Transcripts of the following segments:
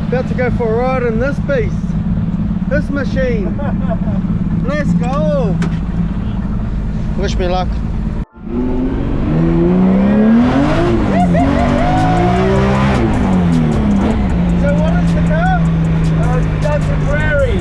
About to go for a ride in this beast. This machine. Let's go. Wish me luck. So what is the car? Datsun Prairie.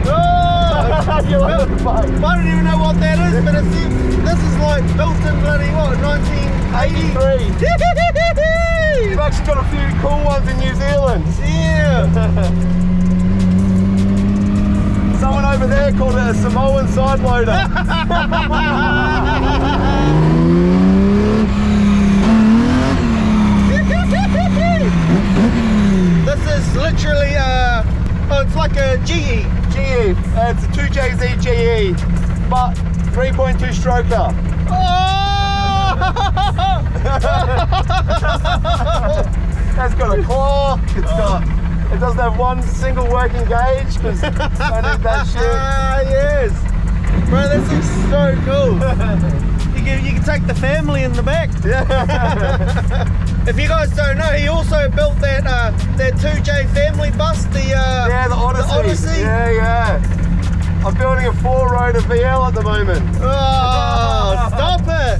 Oh! You like the bike? I don't even know what that is, but it's, this is like built in bloody what, 1983? You've actually got a few cool ones in New Zealand. Yeah! Someone over there called it a Samoan side loader. This is literally oh, it's like a GE. GE, it's a 2JZ GE, but 3.2 stroker. Oh! It's got a claw, it doesn't have one single working gauge because I need that shit. Ah, yes! Bro, this is so cool. You can take the family in the back. Yeah. If you guys don't know, he also built that 2J family bus, the Odyssey. Yeah. I'm building a 4-rotor VL at the moment. Oh, stop it!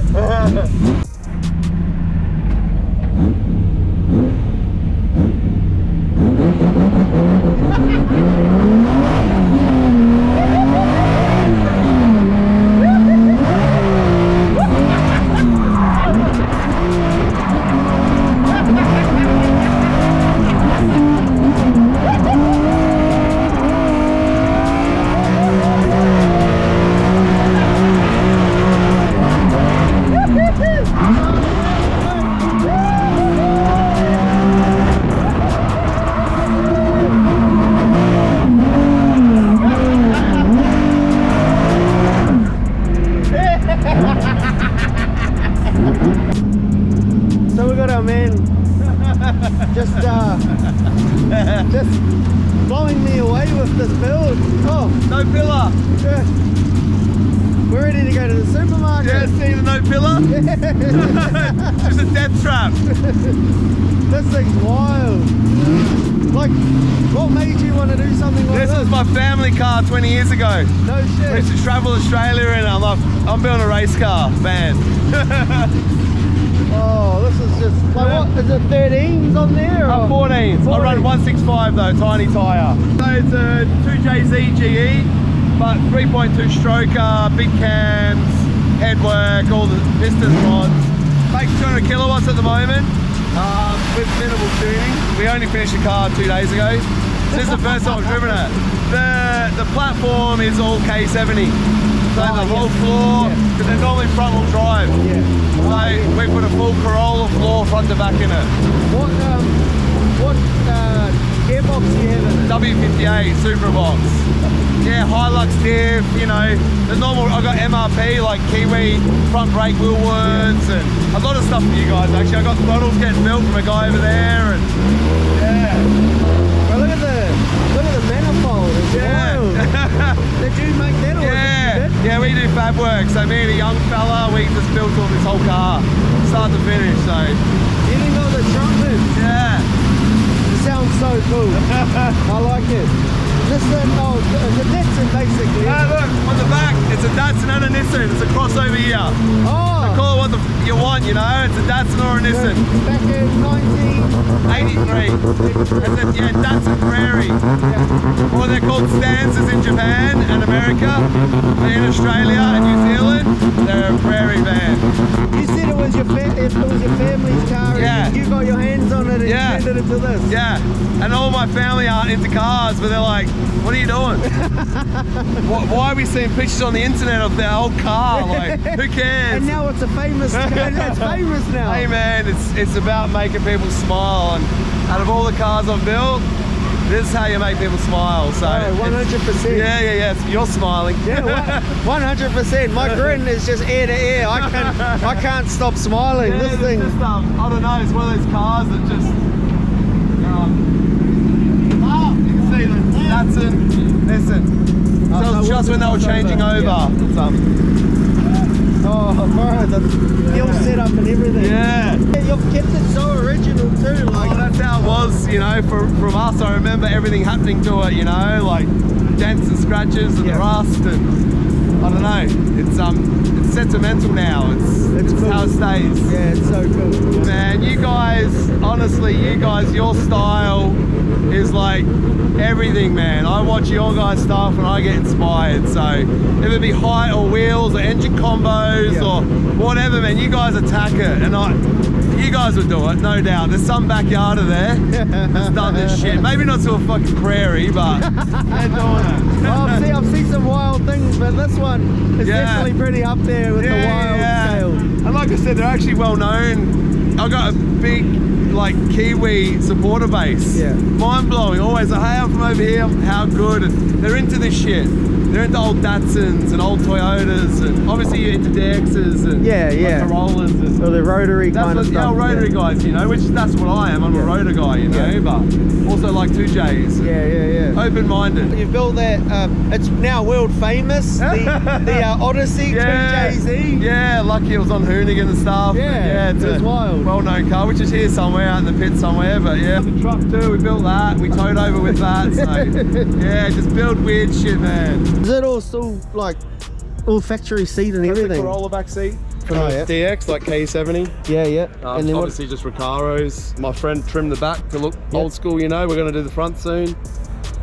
So we got our man just blowing me away with this build. Oh, No pillar. yeah. We're ready to go to the supermarket. Yeah, see the no pillar? Just a death trap. This thing's wild. Like, what made you want to do something like this? This was my family car 20 years ago. No I shit. used to travel Australia in it. I'm building a race car van. Oh, this is just like what? Is it 13s on there? Or? 14s. I run 165 though, tiny tyre. So it's a 2JZ GE, but 3.2 stroker, big cams, headwork, all the piston rods. Makes 200 kilowatts at the moment. With minimal tuning. We only finished the car 2 days ago. This is the first time I've driven it. The platform is all K70. So the whole floor, because they're normally front wheel drive. Yeah. So we put a full Corolla floor front to back in it. What gearbox do you have in it? W58 Superbox. Yeah, Hilux diff, you know, the normal, I got MRP like Kiwi, front brake wheel words, and a lot of stuff for you guys actually. I got bottles getting built from a guy over there, and yeah. Bro, look at the manifold. It's wild. Did you make that or Yeah, we do fab work. So me and a young fella, we just built all this whole car, start to finish. So you didn't know the trumpets? yeah. It sounds so cool. I like it. This is the Datsun basically. Look, on the back, it's a Datsun and a Nissan. It's a crossover here. Oh! Call it what you want, you know. It's a Datsun or a Nissan. Back in 83. And then, yeah, Datsun Prairie. yeah. Or they're called stanzas in Japan and America. But in Australia and New Zealand, they're a prairie van. You said it was your family's car Yeah. and you got your hands on it and Yeah. you handed it to this. Yeah, and all my family aren't into cars, but they're like, what are you doing? Why are we seeing pictures on the internet of their old car? Like, who cares? And now it's a famous car. It's famous now. Hey man, it's about making people smile, and out of all the cars I've built, this is how you make people smile. So 100%. Yeah. You're smiling. Yeah, 100%. My grin is just ear to ear. I can't stop smiling. Yeah, This thing. Just, I don't know. It's one of those cars that just. You can see the Datsun. Listen. So just when they were changing over. Oh, bro, the fuel setup and everything. Yeah. You've kept it so original too. Like, Oh, that's how it was, you know, from us. I remember everything happening to it, you know, like dents and scratches and the rust, and I don't know. It's sentimental now. It's cool. how it stays. yeah, it's so cool. Man, you guys, honestly, your style is like everything, man. I watch your guys' stuff and I get inspired. So if it be height or wheels or engine combos or whatever, man, you guys attack it, and you guys will do it, no doubt. There's some backyarder there that's done this shit. Maybe not to a fucking prairie, but they're doing it. Oh, I've seen some wild things, but this one is definitely pretty up there with the wild scale. And like I said, they're actually well known. I've got a big like Kiwi supporter base. Yeah. Mind blowing. Always like, hey, I'm from over here. How good? And they're into this shit. They're into old Datsuns and old Toyotas, and obviously you're into DXs and like Corollas and or the rotary kind of stuff. Yeah, rotary guys, you know, that's what I am. I'm a rotor guy, you know, but also like 2Js. Yeah. Open-minded. You built that, it's now world famous, the Odyssey 2JZ. Yeah, lucky it was on Hoonigan and stuff. Yeah, it's a wild. Well-known car, which is here somewhere out in the pit somewhere, but yeah. The truck too, we built that, we towed over with that, so yeah, just build weird shit, man. Is it all still like all factory seat and everything? The Corolla back seat from the DX, like K70. Yeah. And then obviously just Recaros. My friend trimmed the back to look old school, you know. We're going to do the front soon.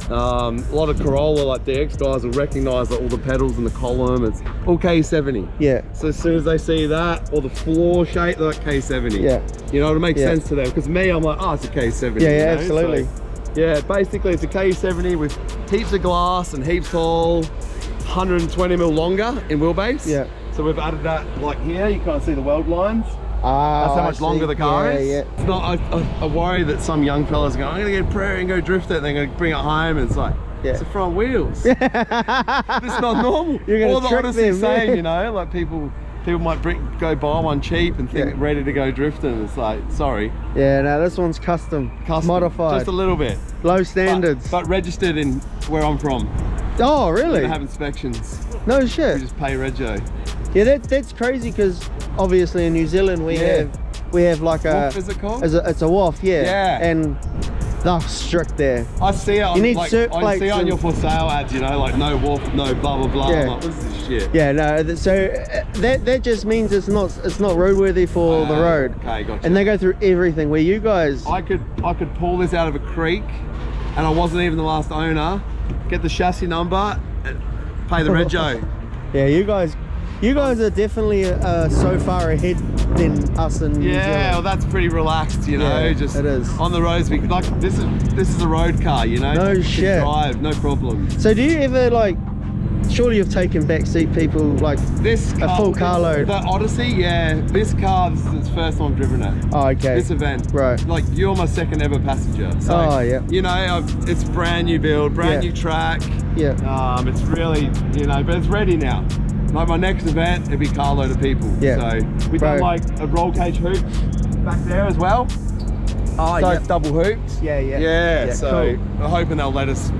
A lot of Corolla, like DX guys will recognise that all the pedals and the column, it's all K70. Yeah. So as soon as they see that, or the floor shape, they're like K70. Yeah. You know, it'll make sense to them. Because me, I'm like, oh, it's a K70. Yeah, you know? absolutely. So, yeah, basically it's a K70 with heaps of glass and heaps tall, 120mm longer in wheelbase. Yeah. So we've added that like here, you can't see the weld lines. That's how much longer the car is. Yeah. It's not, I worry that some young fellas go, I'm gonna get a prairie and go drift it, and they're gonna bring it home, and it's like, it's the front wheels. It's not normal. You're gonna all the trick Odyssey them, saying, you know, like people might go buy one cheap and think ready to go drifting. It's like, sorry. Yeah, no, this one's custom modified. Just a little bit. Low standards. But registered in where I'm from. Oh, really? We don't have inspections. No shit. We just pay rego. Yeah, that's crazy, because obviously in New Zealand we have like a WOF, is it called? It's a WOF, yeah. And they're strict there. I see it on, you need like, cert I see it on and your for sale ads, you know, like no WOF, no blah blah blah. Yeah. I'm like, what is this shit? Yeah, no. So that just means it's not roadworthy for the road. Okay, gotcha. And they go through everything. Where you guys, I could pull this out of a creek, and I wasn't even the last owner. Get the chassis number, and pay the rego. Yeah, you guys are definitely so far ahead than us in New Zealand. Well, that's pretty relaxed, you know. Yeah, just it is. On the roads, like this is a road car, you know. No You can shit. drive, no problem. So do you ever like? Surely you've taken backseat people like This car, a full carload. The Odyssey, yeah. This car, this is its first time I've driven it. Oh, okay. This event, right? Like you're my second ever passenger. So, you know, it's brand new build, brand new track. Yeah. It's really, you know, but it's ready now. Like my next event, it'll be carload of people. Yeah. So we've done like a roll cage hoop back there as well. Oh, so it's double hooped. Yeah. So cool. I'm hoping they'll let us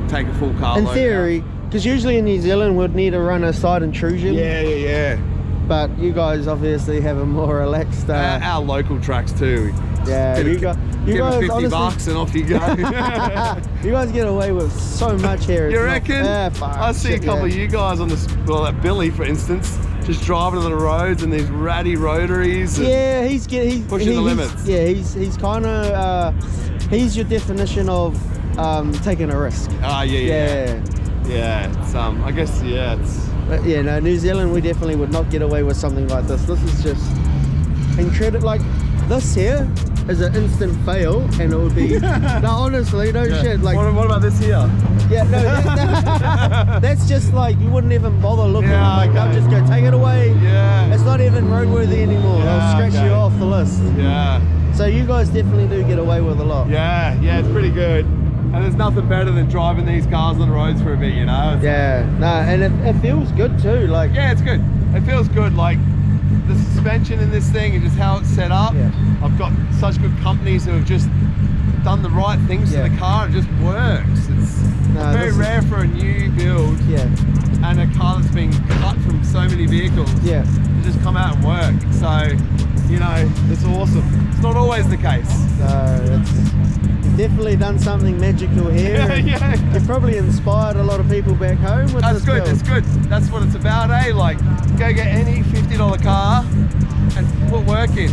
take a full carload. In theory, because usually in New Zealand we'd need to run a side intrusion. Yeah. But you guys obviously have a more relaxed. Our local tracks too. Yeah, you guys give them 50 honestly, bucks and off you go. You guys get away with so much here. You reckon? I see a couple of you guys on this, well, that Billy for instance, just driving on the roads in these ratty rotaries. Yeah, he's pushing the limits. Yeah, he's kind of he's your definition of taking a risk. Yeah. It's I guess it's. But yeah, no, New Zealand we definitely would not get away with something like this. This is just incredible. Like this here is an instant fail, and it would be no, honestly, no shit. Like what about this here? Yeah, no, that's just like you wouldn't even bother looking. Like okay. I'll just go take it away. Yeah, it's not even roadworthy anymore. They'll scratch you off the list. Yeah. So you guys definitely do get away with a lot. Yeah, it's pretty good. And there's nothing better than driving these cars on the roads for a bit, you know? And it feels good too. Like it's good. It feels good. Like the suspension in this thing and just how it's set up. I've got such good companies who have just done the right things to the car. It just works. It's very rare for a new build. And a car that's been cut from so many vehicles. just come out and work. So, you know, it's awesome. It's not always the case. You've definitely done something magical here. Yeah. You've probably inspired a lot of people back home with That's this good, build. that's good. That's what it's about, eh? Like, go get any $50 car and put work in.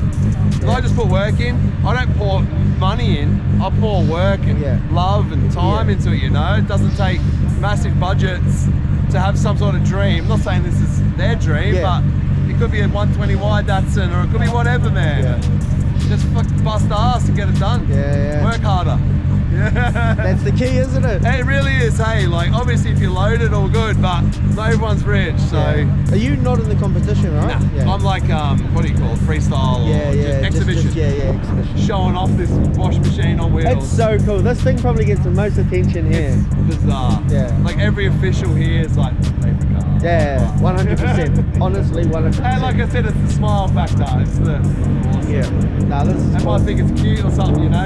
If I just put work in, I don't pour money in, I pour work and love and time into it, you know? It doesn't take massive budgets to have some sort of dream. I'm not saying this is their dream, but it could be a 120Y Datsun, or it could be whatever, man. Just fucking bust ass and get it done. Work harder. That's the key, isn't it? It really is, hey. Like, obviously, if you're loaded, all good, but not everyone's rich, so. Are you not in the competition, right? Nah, I'm like, what do you call it? Freestyle or just exhibition. Exhibition. Showing off this wash machine on wheels. It's so cool. This thing probably gets the most attention here. It's bizarre. Like, every official here is like, favorite car. 100%. Honestly, 100%. And like I said, it's the smile factor. It's the awesome. Nah, this is I might think it's cute or something, you know?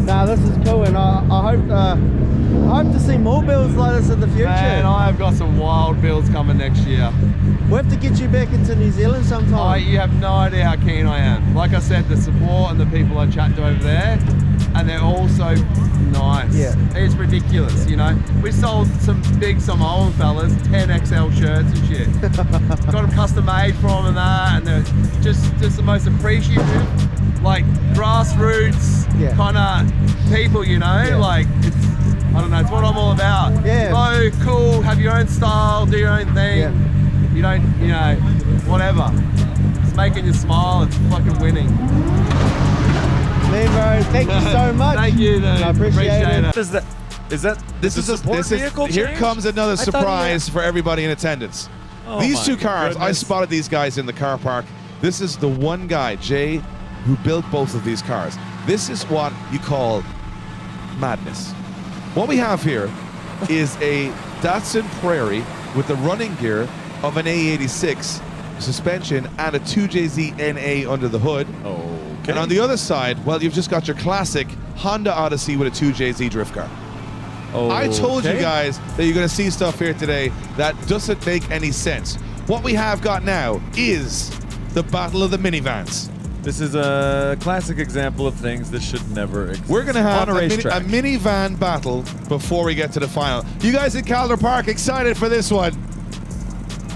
Nah, this is cool, and I hope to see more builds like this in the future. Man, I've got some wild builds coming next year. We'll have to get you back into New Zealand sometime. You have no idea how keen I am. Like I said, the support and the people I chat to over there, and they're all so nice. It's ridiculous, you know. We sold some Samoan fellas 10XL shirts and shit. Got them custom made for them and that, and they're just the most appreciative, like grassroots kind of people, you know. Like, it's, I don't know, it's what I'm all about. So cool, have your own style, do your own thing. You don't, you know, whatever. It's making you smile, it's fucking winning. Man, bro, thank you so much. Thank you, dude. I appreciate it. This is a support vehicle change? Here comes another surprise for everybody in attendance. These two cars, I spotted these guys in the car park. This is the one guy, Jay, who built both of these cars. This is what you call madness. What we have here is a Datsun Prairie with the running gear of an A86 suspension and a 2JZ NA under the hood. And on the other side, well, you've just got your classic Honda Odyssey with a 2JZ drift car. I told you guys that you're going to see stuff here today that doesn't make any sense. What we have got now is the battle of the minivans. This is a classic example of things that should never exist. We're going to have on a racetrack. minivan battle before we get to the final. You guys in Calder Park excited for this one?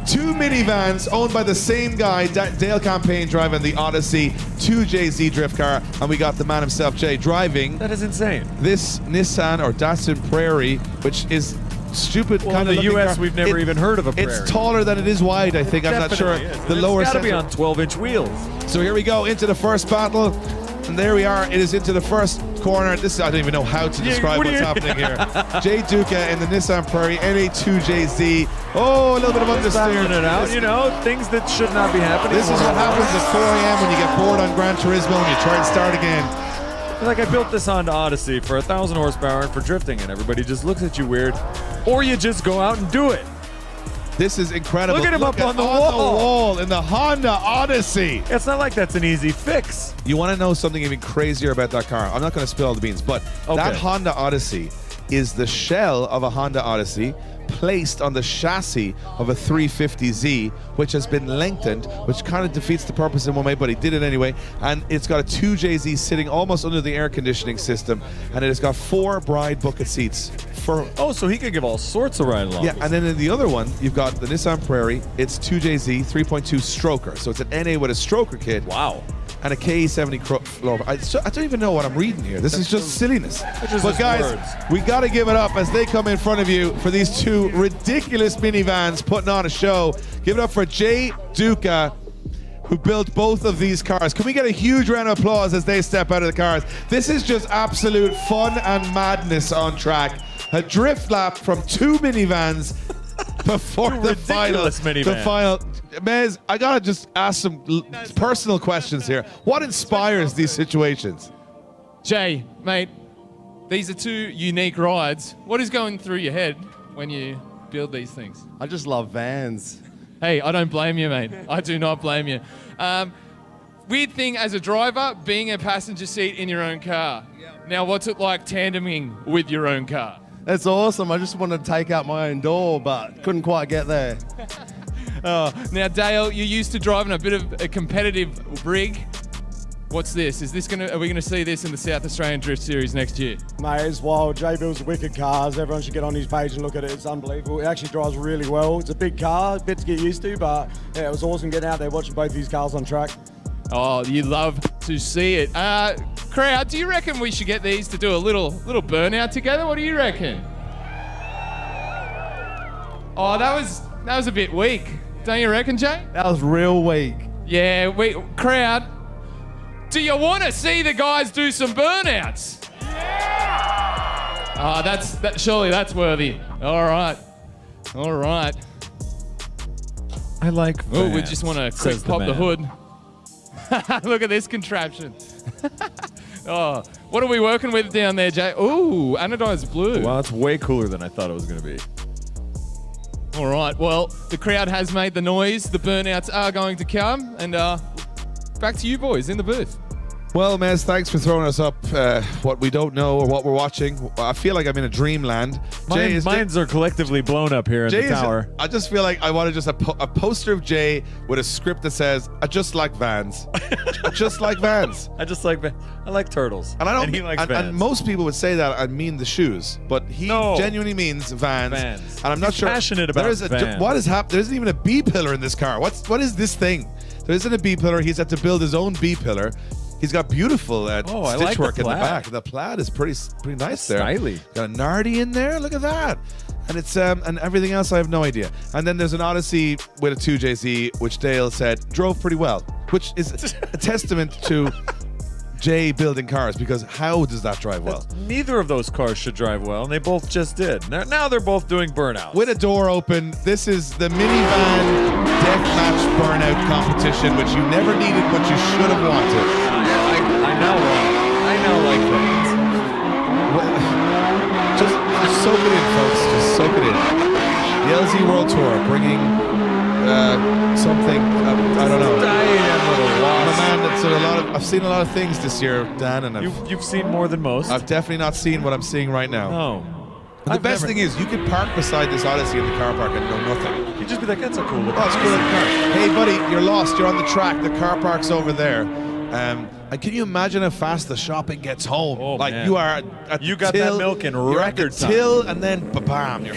Two minivans owned by the same guy, Dale Campaign, driving the Odyssey 2JZ drift car, and we got the man himself, Jay, driving. That is insane. This Nissan or Datsun Prairie, which is stupid kind of in the US, car. we've never even heard of a Prairie. It's taller than it is wide, I think. I'm not sure. The lower it's got to be center. on 12-inch wheels. So here we go into the first battle, and there we are. It is into the first corner. This I don't even know how to describe what's happening here. Jay Duca in the Nissan Prairie NA2JZ. Oh, a little bit of understeer. It out, you know, things that should not be happening. This is what happens at 4 a.m. when you get bored on Gran Turismo and you try and start again. Like, I built this Honda Odyssey for 1,000 horsepower and for drifting, and everybody just looks at you weird, or you just go out and do it. This is incredible. Look at him up on the wall in the Honda Odyssey. It's not like that's an easy fix. You want to know something even crazier about that car? I'm not going to spill all the beans, but that Honda Odyssey is the shell of a Honda Odyssey placed on the chassis of a 350Z, which has been lengthened, which kind of defeats the purpose in one way, but he did it anyway. And it's got a 2JZ sitting almost under the air conditioning system, and it has got 4 bride bucket seats. So he could give all sorts of ride alongs. Yeah, and then in the other one, you've got the Nissan Prairie. It's 2JZ 3.2 stroker, so it's an NA with a stroker kit. Wow. And a KE70 floor. I don't even know what I'm reading here. This is just silliness. But guys, we got to give it up as they come in front of you for these two ridiculous minivans putting on a show. Give it up for Jay Duca, who built both of these cars. Can we get a huge round of applause as they step out of the cars? This is just absolute fun and madness on track. A drift lap from two minivans before the final. Mez, I gotta just ask some personal questions here. What inspires these situations? Jay, mate, these are two unique rides. What is going through your head when you build these things? I just love vans. Hey, I don't blame you, mate. I do not blame you. Weird thing as a driver, being a passenger seat in your own car. Now, what's it like tandeming with your own car? That's awesome. I just wanted to take out my own door, but couldn't quite get there. Now, Dale, you're used to driving a bit of a competitive rig. What's this? Are we gonna see this in the South Australian Drift Series next year? Mate, it's wild. Jay builds wicked cars. Everyone should get on his page and look at it. It's unbelievable. It actually drives really well. It's a big car, a bit to get used to, but yeah, it was awesome getting out there watching both these cars on track. Oh, you love to see it. Crowd, do you reckon we should get these to do a little burnout together? What do you reckon? Oh, that was a bit weak. Don't you reckon, Jay? That was real weak. Yeah, crowd, do you want to see the guys do some burnouts? Yeah! Surely that's worthy. All right. I like Oh, we Vans, just want to says quick the pop the man. hood. Look at this contraption. Oh, what are we working with down there, Jay? Ooh, anodized blue. Well, it's way cooler than I thought it was going to be. All right, well, the crowd has made the noise. The burnouts are going to come. And back to you boys in the booth. Well, Mez, thanks for throwing us up what we don't know or what we're watching. I feel like I'm in a dreamland. Mines are collectively blown up here in the tower. I just feel like I want to just a poster of Jay with a script that says, "I just like Vans." I just like Vans. I like turtles. And I don't. And he likes Vans. And most people would say that I mean the shoes, but he genuinely means Vans. Vans. And I'm not sure. Passionate about Vans. What has happened? There isn't even a B pillar in this car. What is this thing? There isn't a B pillar. He's had to build his own B pillar. He's got beautiful stitch work in the back. The plaid is pretty nice there. Stylish. Got a Nardi in there. Look at that. And it's and everything else I have no idea. And then there's an Odyssey with a 2JZ, which Dale said drove pretty well, which is a testament to Jay building cars, because how does that drive well? Neither of those cars should drive well, and they both just did. Now they're both doing burnouts. With a door open, this is the minivan deathmatch burnout competition, which you never needed, but you should have wanted. I now like things. Just soak it in, folks. Just soak it in. The LZ World Tour bringing something. I don't know. I'm a man that's seen a lot of. I've seen a lot of things this year, Dan, and You've seen more than most. I've definitely not seen what I'm seeing right now. Oh. But the best thing is, you could park beside this Odyssey in the car park and know nothing. You'd just be like, that's a cool looking Oh, it's cool looking car. Hey, buddy, you're lost. You're on the track. The car park's over there. And can you imagine how fast the shopping gets home? Oh, like man. you are at You the got till, that milk in you're at record the time. till, and then bam, you're